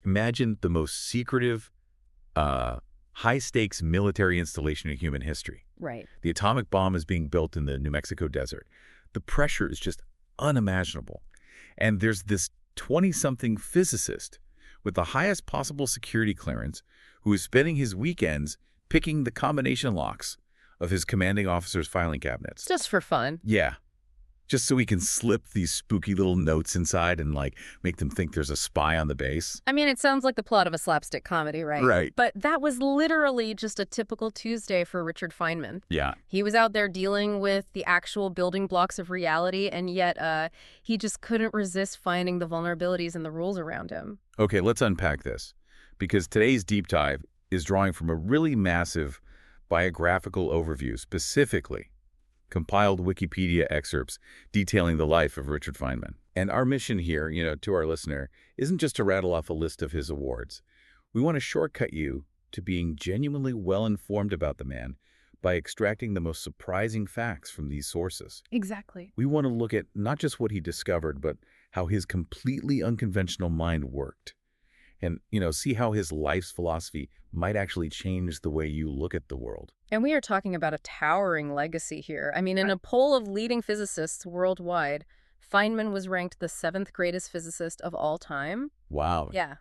Imagine the most secretive, high-stakes military installation in human history. Right. The atomic bomb is being built in the New Mexico desert. The pressure is just unimaginable. And there's this 20-something physicist with the highest possible security clearance who is spending his weekends picking the combination locks of his commanding officer's filing cabinets. Just for fun. Yeah. Just so he can slip these spooky little notes inside and, like, make them think there's a spy on the base. I mean, it sounds like the plot of a slapstick comedy, right? Right. But that was literally just a typical Tuesday for Richard Feynman. Yeah. He was out there dealing with the actual building blocks of reality, and yet he just couldn't resist finding the vulnerabilities in the rules around him. Okay, let's unpack this, because today's deep dive is drawing from a really massive biographical overview, specifically compiled Wikipedia excerpts detailing the life of Richard Feynman. And our mission here, to our listener, isn't just to rattle off a list of his awards. We want to shortcut you to being genuinely well-informed about the man by extracting the most surprising facts from these sources. Exactly. We want to look at not just what he discovered, but how his completely unconventional mind worked. And, see how his life's philosophy might actually change the way you look at the world. And we are talking about a towering legacy here. I mean, in a poll of leading physicists worldwide, Feynman was ranked the 7th greatest physicist of all time. Wow. Yeah.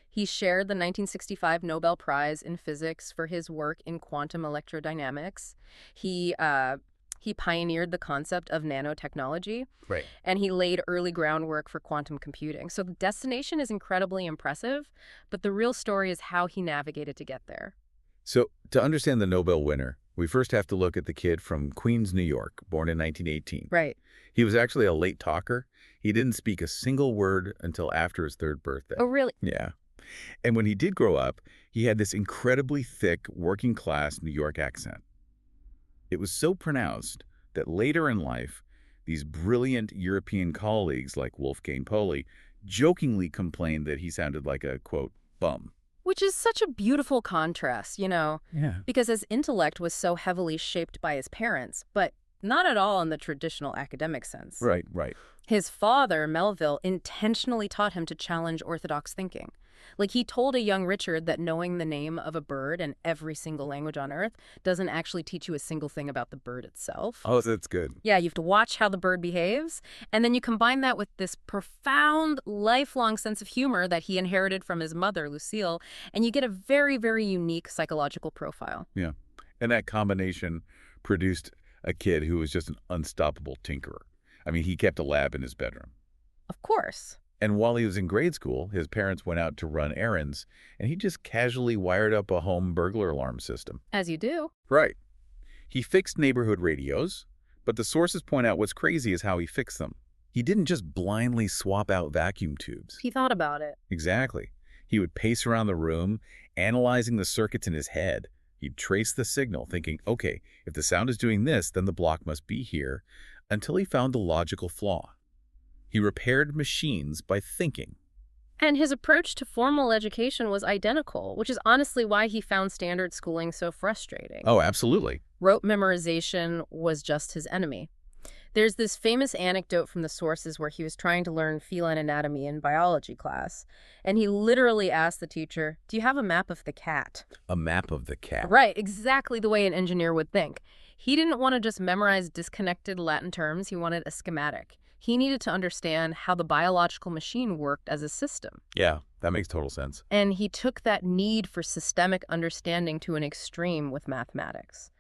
He shared the 1965 Nobel Prize in Physics for his work in quantum electrodynamics. He pioneered the concept of nanotechnology. Right. And he laid early groundwork for quantum computing. So the destination is incredibly impressive, but the real story is how he navigated to get there. So to understand the Nobel winner, we first have to look at the kid from Queens, New York, born in 1918. Right. He was actually a late talker. He didn't speak a single word until after his 3rd birthday. Oh, really? Yeah. And when he did grow up, he had this incredibly thick, working-class New York accent. It was so pronounced that later in life, these brilliant European colleagues like Wolfgang Pauli jokingly complained that he sounded like a, quote, bum. Which is such a beautiful contrast, Yeah. because his intellect was so heavily shaped by his parents, but not at all in the traditional academic sense. Right. His father, Melville, intentionally taught him to challenge orthodox thinking. Like, he told a young Richard that knowing the name of a bird in every single language on Earth doesn't actually teach you a single thing about the bird itself. Oh, that's good. Yeah, you have to watch how the bird behaves, and then you combine that with this profound, lifelong sense of humor that he inherited from his mother, Lucille, and you get a very, very unique psychological profile. Yeah. And that combination produced a kid who was just an unstoppable tinkerer. I mean, he kept a lab in his bedroom. Of course. And while he was in grade school, his parents went out to run errands, and he just casually wired up a home burglar alarm system. As you do. Right. He fixed neighborhood radios, but the sources point out what's crazy is how he fixed them. He didn't just blindly swap out vacuum tubes. He thought about it. Exactly. He would pace around the room, analyzing the circuits in his head. He'd trace the signal, thinking, okay, if the sound is doing this, then the block must be here, until he found the logical flaw. He repaired machines by thinking. And his approach to formal education was identical, which is honestly why he found standard schooling so frustrating. Oh, absolutely. Rote memorization was just his enemy. There's this famous anecdote from the sources where he was trying to learn feline anatomy in biology class, and he literally asked the teacher, "Do you have a map of the cat?" A map of the cat. Right, exactly the way an engineer would think. He didn't want to just memorize disconnected Latin terms, he wanted a schematic. He needed to understand how the biological machine worked as a system. Yeah, that makes total sense. And he took that need for systemic understanding to an extreme with mathematics.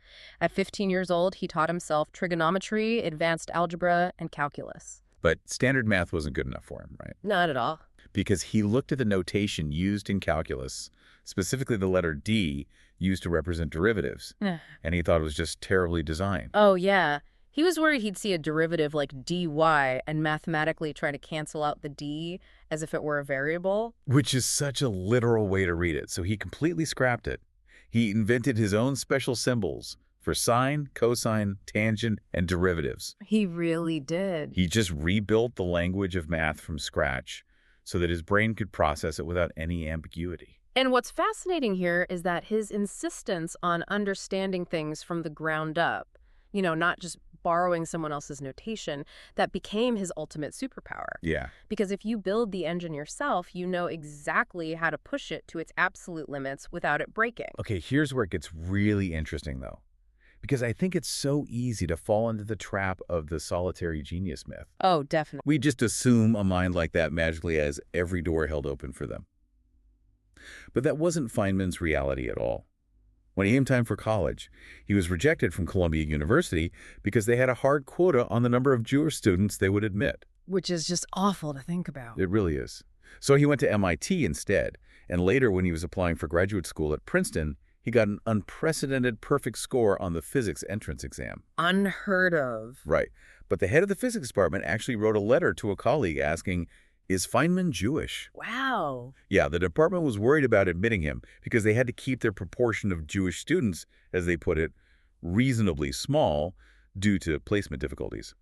At 15 years old, he taught himself trigonometry, advanced algebra, and calculus. But standard math wasn't good enough for him, right? Not at all. Because he looked at the notation used in calculus, specifically the letter D used to represent derivatives, and he thought it was just terribly designed. Oh, yeah. He was worried he'd see a derivative like dy and mathematically try to cancel out the d as if it were a variable. Which is such a literal way to read it, so he completely scrapped it. He invented his own special symbols for sine, cosine, tangent, and derivatives. He really did. He just rebuilt the language of math from scratch so that his brain could process it without any ambiguity. And what's fascinating here is that his insistence on understanding things from the ground up, not just borrowing someone else's notation that became his ultimate superpower. Yeah. Because if you build the engine yourself, you know exactly how to push it to its absolute limits without it breaking. Okay, here's where it gets really interesting, though. Because I think it's so easy to fall into the trap of the solitary genius myth. Oh, definitely. We just assume a mind like that magically has every door held open for them. But that wasn't Feynman's reality at all. When it came time for college, he was rejected from Columbia University because they had a hard quota on the number of Jewish students they would admit. Which is just awful to think about. It really is. So he went to MIT instead, and later when he was applying for graduate school at Princeton, he got an unprecedented perfect score on the physics entrance exam. Unheard of. Right. But the head of the physics department actually wrote a letter to a colleague asking, "Is Feynman Jewish?" Wow. Yeah, the department was worried about admitting him because they had to keep their proportion of Jewish students, as they put it, reasonably small due to placement difficulties.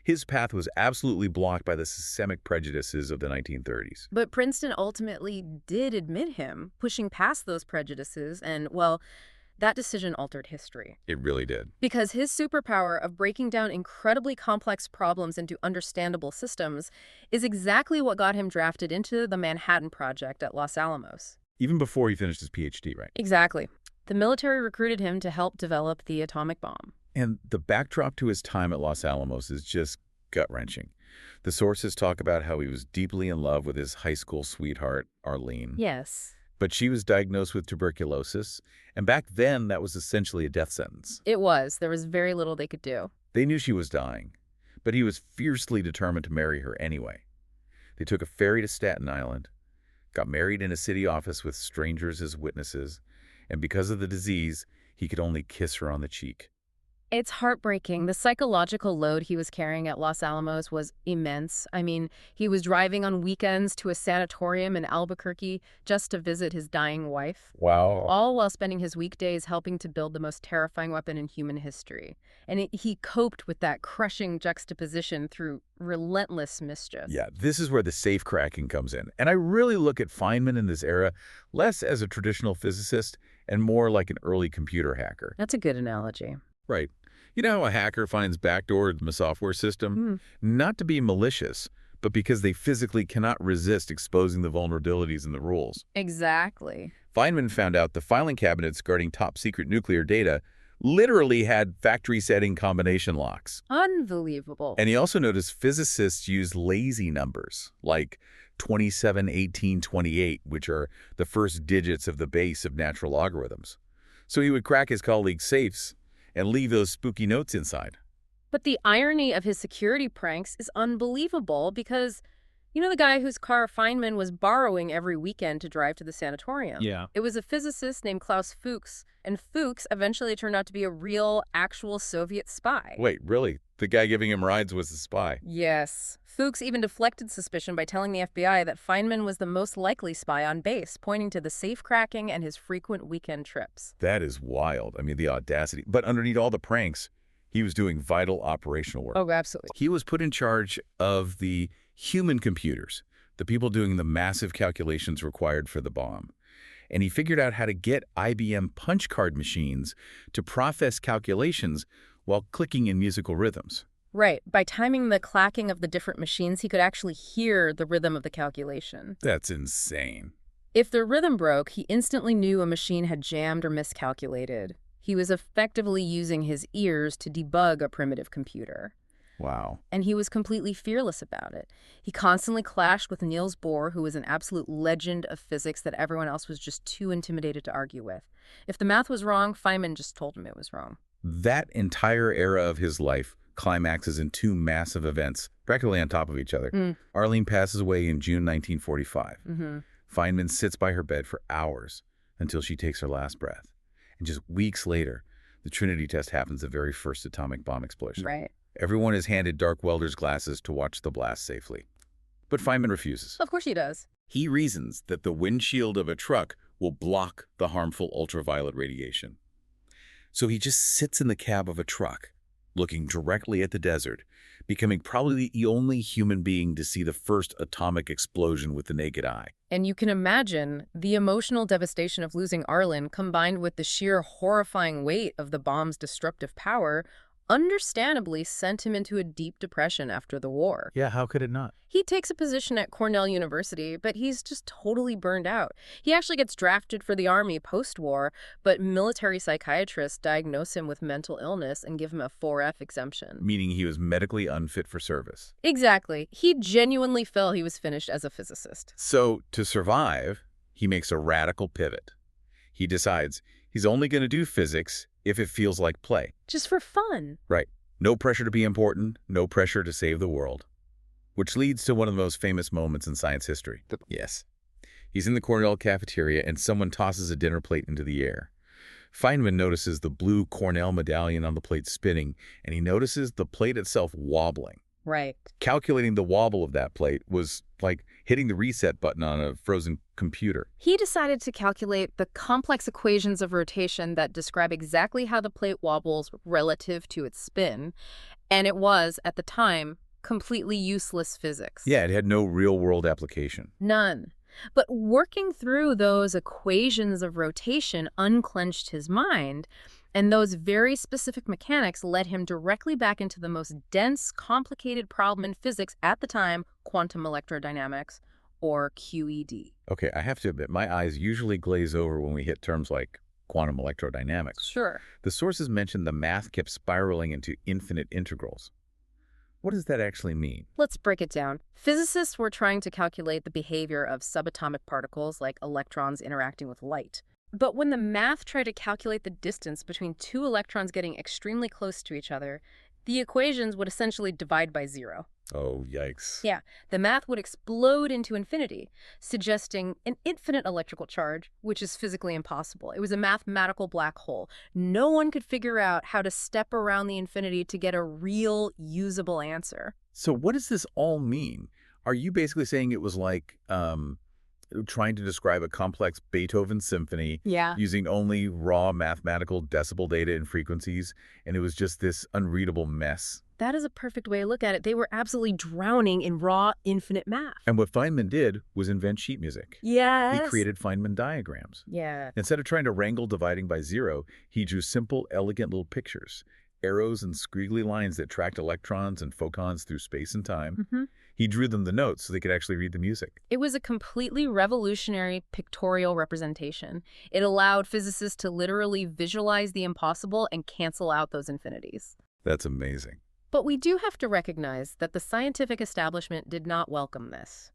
His path was absolutely blocked by the systemic prejudices of the 1930s. But Princeton ultimately did admit him, pushing past those prejudices, and, well, that decision altered history. It really did. Because his superpower of breaking down incredibly complex problems into understandable systems is exactly what got him drafted into the Manhattan Project at Los Alamos. Even before he finished his PhD, right? Exactly. The military recruited him to help develop the atomic bomb. And the backdrop to his time at Los Alamos is just gut-wrenching. The sources talk about how he was deeply in love with his high school sweetheart, Arlene. Yes. But she was diagnosed with tuberculosis, and back then that was essentially a death sentence. It was. There was very little they could do. They knew she was dying, but he was fiercely determined to marry her anyway. They took a ferry to Staten Island, got married in a city office with strangers as witnesses, and because of the disease, he could only kiss her on the cheek. It's heartbreaking. The psychological load he was carrying at Los Alamos was immense. I mean, he was driving on weekends to a sanatorium in Albuquerque just to visit his dying wife. Wow. All while spending his weekdays helping to build the most terrifying weapon in human history. And he coped with that crushing juxtaposition through relentless mischief. Yeah, this is where the safe cracking comes in. And I really look at Feynman in this era less as a traditional physicist and more like an early computer hacker. That's a good analogy. Right. You know how a hacker finds backdoors in a software system? Not to be malicious, but because they physically cannot resist exposing the vulnerabilities in the rules. Exactly. Feynman found out the filing cabinets guarding top-secret nuclear data literally had factory-setting combination locks. Unbelievable. And he also noticed physicists use lazy numbers, like 27, 18, 28, which are the first digits of the base of natural logarithms. So he would crack his colleagues' safes and leave those spooky notes inside. But the irony of his security pranks is unbelievable because, you know, the guy whose car Feynman was borrowing every weekend to drive to the sanatorium? Yeah. It was a physicist named Klaus Fuchs, and Fuchs eventually turned out to be a real, actual Soviet spy. Wait, really? The guy giving him rides was a spy? Yes. Fuchs even deflected suspicion by telling the FBI that Feynman was the most likely spy on base, pointing to the safe cracking and his frequent weekend trips. That is wild. I mean, the audacity. But underneath all the pranks, he was doing vital operational work. Oh, absolutely. He was put in charge of the human computers, the people doing the massive calculations required for the bomb. And he figured out how to get IBM punch card machines to process calculations while clicking in musical rhythms. Right. By timing the clacking of the different machines, he could actually hear the rhythm of the calculation. That's insane. If the rhythm broke, he instantly knew a machine had jammed or miscalculated. He was effectively using his ears to debug a primitive computer. Wow. And he was completely fearless about it. He constantly clashed with Niels Bohr, who was an absolute legend of physics that everyone else was just too intimidated to argue with. If the math was wrong, Feynman just told him it was wrong. That entire era of his life climaxes in two massive events, practically on top of each other. Arlene passes away in June 1945. Feynman sits by her bed for hours until she takes her last breath. And just weeks later, the Trinity test happens, the very first atomic bomb explosion. Right. Everyone is handed dark welder's glasses to watch the blast safely. But Feynman refuses. Of course he does. He reasons that the windshield of a truck will block the harmful ultraviolet radiation. So he just sits in the cab of a truck, looking directly at the desert, becoming probably the only human being to see the first atomic explosion with the naked eye. And you can imagine the emotional devastation of losing Arlen, combined with the sheer horrifying weight of the bomb's destructive power, understandably sent him into a deep depression after the war. Yeah, how could it not? He takes a position at Cornell University, but he's just totally burned out. He actually gets drafted for the Army post-war, but military psychiatrists diagnose him with mental illness and give him a 4F exemption. Meaning he was medically unfit for service. Exactly. He genuinely felt he was finished as a physicist. So, to survive, he makes a radical pivot. He decides he's only going to do physics if it feels like play. Just for fun. Right. No pressure to be important, no pressure to save the world. Which leads to one of the most famous moments in science history. Yes. He's in the Cornell cafeteria and someone tosses a dinner plate into the air. Feynman notices the blue Cornell medallion on the plate spinning, and he notices the plate itself wobbling. Right. Calculating the wobble of that plate was like hitting the reset button on a frozen computer. He decided to calculate the complex equations of rotation that describe exactly how the plate wobbles relative to its spin, and it was, at the time, completely useless physics. Yeah, it had no real-world application. None. But working through those equations of rotation unclenched his mind, and those very specific mechanics led him directly back into the most dense, complicated problem in physics at the time, quantum electrodynamics, or QED. Okay, I have to admit, my eyes usually glaze over when we hit terms like quantum electrodynamics. Sure. The sources mentioned the math kept spiraling into infinite integrals. What does that actually mean? Let's break it down. Physicists were trying to calculate the behavior of subatomic particles like electrons interacting with light. But when the math tried to calculate the distance between two electrons getting extremely close to each other, the equations would essentially divide by zero. Oh, yikes. Yeah, the math would explode into infinity, suggesting an infinite electrical charge, which is physically impossible. It was a mathematical black hole. No one could figure out how to step around the infinity to get a real, usable answer. So what does this all mean? Are you basically saying it was like trying to describe a complex Beethoven symphony using only raw mathematical decibel data and frequencies, and it was just this unreadable mess? That is a perfect way to look at it. They were absolutely drowning in raw, infinite math. And what Feynman did was invent sheet music. Yes. He created Feynman Diagrams. Yeah. Instead of trying to wrangle dividing by zero, he drew simple, elegant little pictures, arrows and squiggly lines that tracked electrons and photons through space and time. He drew them the notes so they could actually read the music. It was a completely revolutionary pictorial representation. It allowed physicists to literally visualize the impossible and cancel out those infinities. That's amazing. But we do have to recognize that the scientific establishment did not welcome this.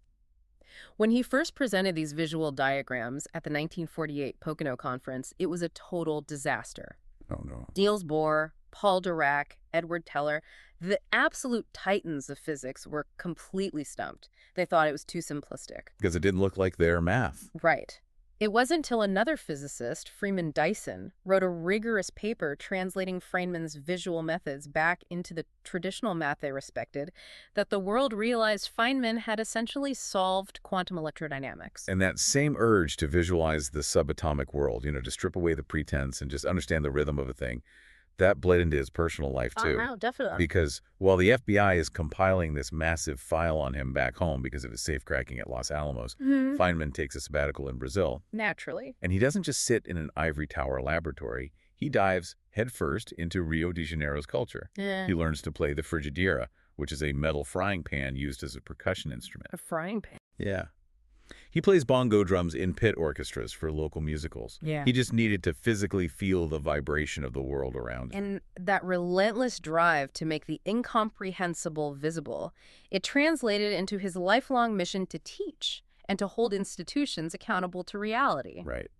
When he first presented these visual diagrams at the 1948 Pocono Conference, it was a total disaster. Oh, no. Niels Bohr, Paul Dirac, Edward Teller, the absolute titans of physics were completely stumped. They thought it was too simplistic. Because it didn't look like their math. Right. It wasn't until another physicist, Freeman Dyson, wrote a rigorous paper translating Feynman's visual methods back into the traditional math they respected, that the world realized Feynman had essentially solved quantum electrodynamics. And that same urge to visualize the subatomic world, to strip away the pretense and just understand the rhythm of a thing, that bled into his personal life, too. Oh, definitely. Because while the FBI is compiling this massive file on him back home because of his safecracking at Los Alamos, Feynman takes a sabbatical in Brazil. Naturally. And he doesn't just sit in an ivory tower laboratory. He dives headfirst into Rio de Janeiro's culture. He learns to play the frigideira, which is a metal frying pan used as a percussion instrument. A frying pan? Yeah. He plays bongo drums in pit orchestras for local musicals. Yeah. He just needed to physically feel the vibration of the world around him. And that relentless drive to make the incomprehensible visible, it translated into his lifelong mission to teach and to hold institutions accountable to reality. Right.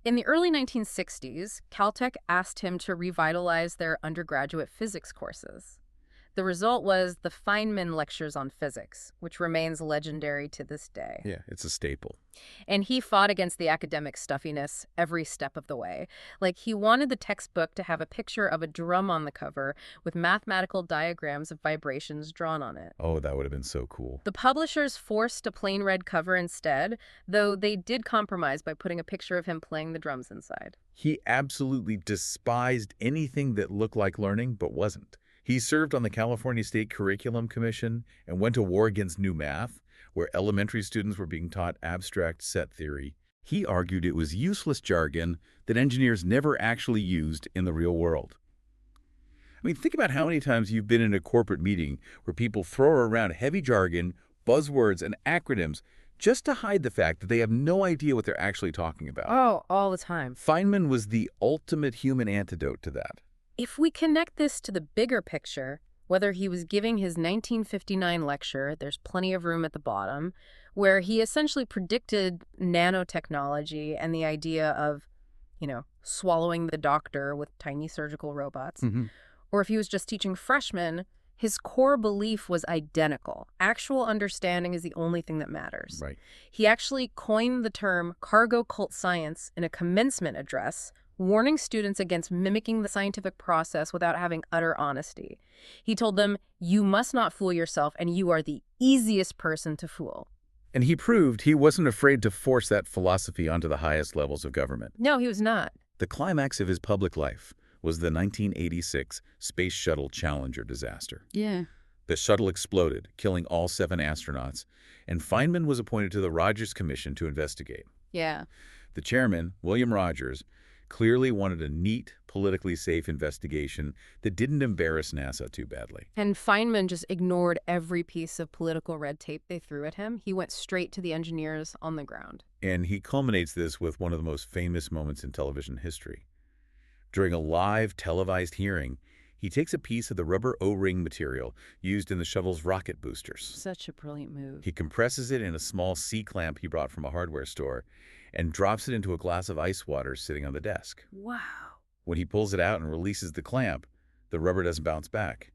In the early 1960s, Caltech asked him to revitalize their undergraduate physics courses. The result was the Feynman Lectures on Physics, which remains legendary to this day. Yeah, it's a staple. And he fought against the academic stuffiness every step of the way. Like, he wanted the textbook to have a picture of a drum on the cover with mathematical diagrams of vibrations drawn on it. Oh, that would have been so cool. The publishers forced a plain red cover instead, though they did compromise by putting a picture of him playing the drums inside. He absolutely despised anything that looked like learning but wasn't. He served on the California State Curriculum Commission and went to war against new math, where elementary students were being taught abstract set theory. He argued it was useless jargon that engineers never actually used in the real world. I mean, think about how many times you've been in a corporate meeting where people throw around heavy jargon, buzzwords, and acronyms just to hide the fact that they have no idea what they're actually talking about. Oh, all the time. Feynman was the ultimate human antidote to that. If we connect this to the bigger picture, whether he was giving his 1959 lecture, there's plenty of room at the bottom, where he essentially predicted nanotechnology and the idea of, swallowing the doctor with tiny surgical robots, or if he was just teaching freshmen, his core belief was identical. Actual understanding is the only thing that matters. Right. He actually coined the term cargo cult science in a commencement address, warning students against mimicking the scientific process without having utter honesty. He told them, "You must not fool yourself, and you are the easiest person to fool." And he proved he wasn't afraid to force that philosophy onto the highest levels of government. No, he was not. The climax of his public life was the 1986 Space Shuttle Challenger disaster. Yeah. The shuttle exploded, killing all 7 astronauts, and Feynman was appointed to the Rogers Commission to investigate. Yeah. The chairman, William Rogers, clearly wanted a neat, politically safe investigation that didn't embarrass NASA too badly. And Feynman just ignored every piece of political red tape they threw at him. He went straight to the engineers on the ground. And he culminates this with one of the most famous moments in television history. During a live televised hearing, he takes a piece of the rubber O-ring material used in the shuttle's rocket boosters. Such a brilliant move. He compresses it in a small C-clamp he brought from a hardware store and drops it into a glass of ice water sitting on the desk. Wow. When he pulls it out and releases the clamp, the rubber doesn't bounce back.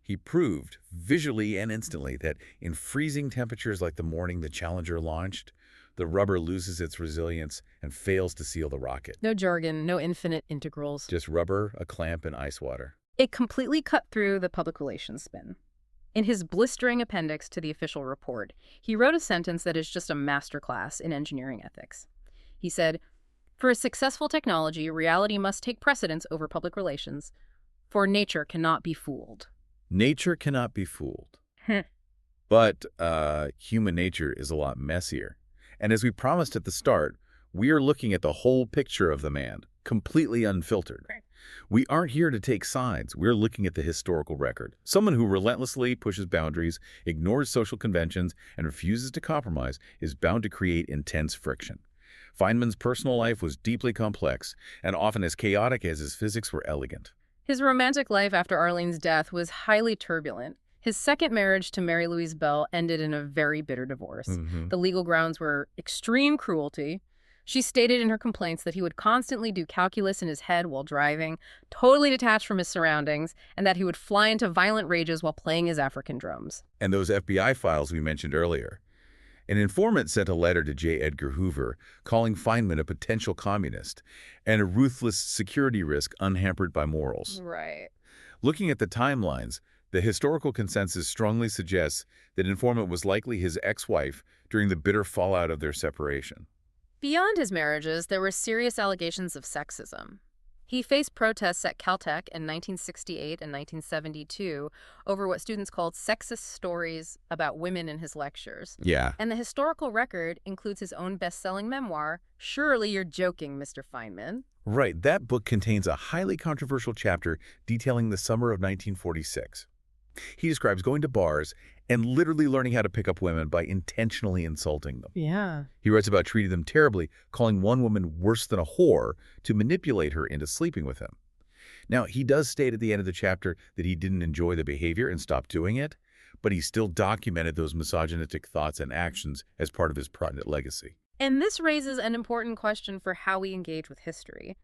He proved, visually and instantly, that in freezing temperatures like the morning the Challenger launched, the rubber loses its resilience and fails to seal the rocket. No jargon, no infinite integrals. Just rubber, a clamp, and ice water. It completely cut through the public relations spin. In his blistering appendix to the official report, he wrote a sentence that is just a masterclass in engineering ethics. He said, "For a successful technology, reality must take precedence over public relations, for nature cannot be fooled." Nature cannot be fooled. But human nature is a lot messier. And as we promised at the start, we are looking at the whole picture of the man, completely unfiltered. We aren't here to take sides. We're looking at the historical record. Someone who relentlessly pushes boundaries, ignores social conventions, and refuses to compromise is bound to create intense friction. Feynman's personal life was deeply complex and often as chaotic as his physics were elegant. His romantic life after Arlene's death was highly turbulent. His second marriage to Mary Louise Bell ended in a very bitter divorce. The legal grounds were extreme cruelty. She stated in her complaints that he would constantly do calculus in his head while driving, totally detached from his surroundings, and that he would fly into violent rages while playing his African drums. And those FBI files we mentioned earlier. An informant sent a letter to J. Edgar Hoover calling Feynman a potential communist and a ruthless security risk unhampered by morals. Right. Looking at the timelines, the historical consensus strongly suggests that informant was likely his ex-wife during the bitter fallout of their separation. Beyond his marriages, there were serious allegations of sexism. He faced protests at Caltech in 1968 and 1972 over what students called sexist stories about women in his lectures. Yeah. And the historical record includes his own best-selling memoir, Surely You're Joking, Mr. Feynman. Right. That book contains a highly controversial chapter detailing the summer of 1946. He describes going to bars and literally learning how to pick up women by intentionally insulting them. Yeah. He writes about treating them terribly, calling one woman worse than a whore to manipulate her into sleeping with him. Now, he does state at the end of the chapter that he didn't enjoy the behavior and stopped doing it, but he still documented those misogynistic thoughts and actions as part of his private legacy. And this raises an important question for how we engage with history.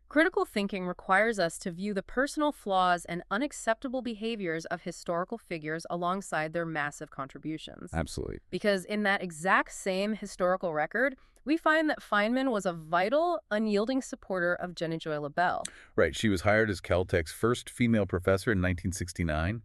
Critical thinking requires us to view the personal flaws and unacceptable behaviors of historical figures alongside their massive contributions. Absolutely. Because in that exact same historical record, we find that Feynman was a vital, unyielding supporter of Jenny Joy LaBelle. Right. She was hired as Caltech's first female professor in 1969,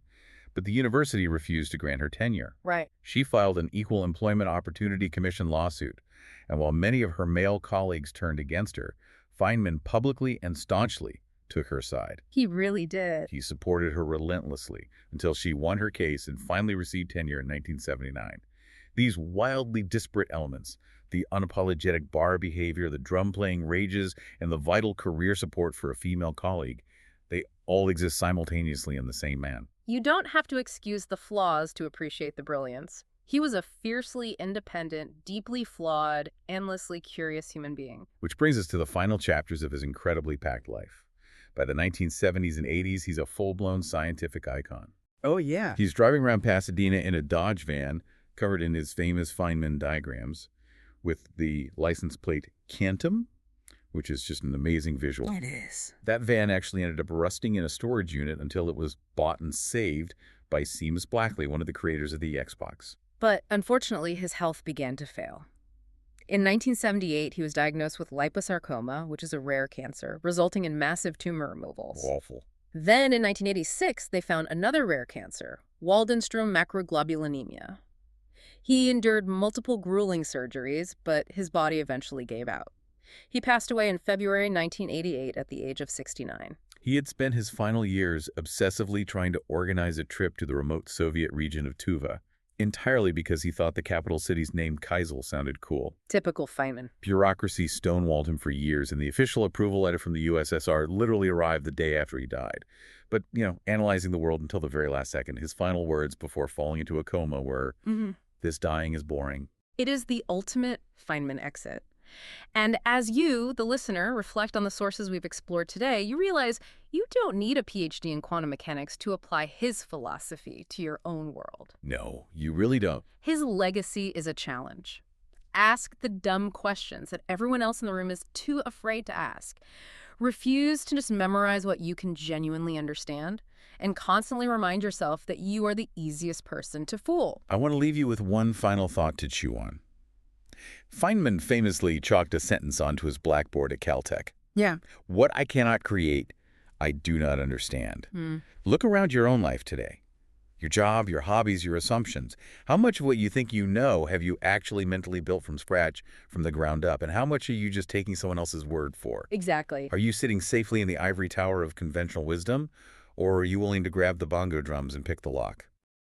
but the university refused to grant her tenure. Right. She filed an Equal Employment Opportunity Commission lawsuit, and while many of her male colleagues turned against her, Feynman publicly and staunchly took her side. He really did. He supported her relentlessly until she won her case and finally received tenure in 1979. These wildly disparate elements, the unapologetic bar behavior, the drum-playing rages, and the vital career support for a female colleague, They all exist simultaneously in the same man. You don't have to excuse the flaws to appreciate the brilliance. He was a fiercely independent, deeply flawed, endlessly curious human being. Which brings us to the final chapters of his incredibly packed life. By the 1970s and 80s, he's a full-blown scientific icon. Oh, yeah. He's driving around Pasadena in a Dodge van covered in his famous Feynman diagrams with the license plate Quantum, which is just an amazing visual. It is. That van actually ended up rusting in a storage unit until it was bought and saved by Seamus Blackley, one of the creators of the Xbox. But unfortunately, his health began to fail. In 1978, he was diagnosed with liposarcoma, which is a rare cancer, resulting in massive tumor removals. Awful. Then in 1986, they found another rare cancer, Waldenstrom macroglobulinemia. He endured multiple grueling surgeries, but his body eventually gave out. He passed away in February 1988 at the age of 69. He had spent his final years obsessively trying to organize a trip to the remote Soviet region of Tuva, entirely because he thought the capital city's name Kaisel sounded cool. Typical Feynman. Bureaucracy stonewalled him for years, and the official approval letter from the USSR literally arrived the day after he died. But, analyzing the world until the very last second, his final words before falling into a coma were, "This dying is boring." It is the ultimate Feynman exit. And as you, the listener, reflect on the sources we've explored today, you realize you don't need a PhD in quantum mechanics to apply his philosophy to your own world. No, you really don't. His legacy is a challenge. Ask the dumb questions that everyone else in the room is too afraid to ask. Refuse to just memorize what you can genuinely understand, and constantly remind yourself that you are the easiest person to fool. I want to leave you with one final thought to chew on. Feynman famously chalked a sentence onto his blackboard at Caltech. Yeah. What I cannot create, I do not understand. Look around your own life today. Your job, your hobbies, your assumptions. How much of what you think you know have you actually mentally built from scratch, from the ground up? And how much are you just taking someone else's word for? Exactly. Are you sitting safely in the ivory tower of conventional wisdom? Or are you willing to grab the bongo drums and pick the lock?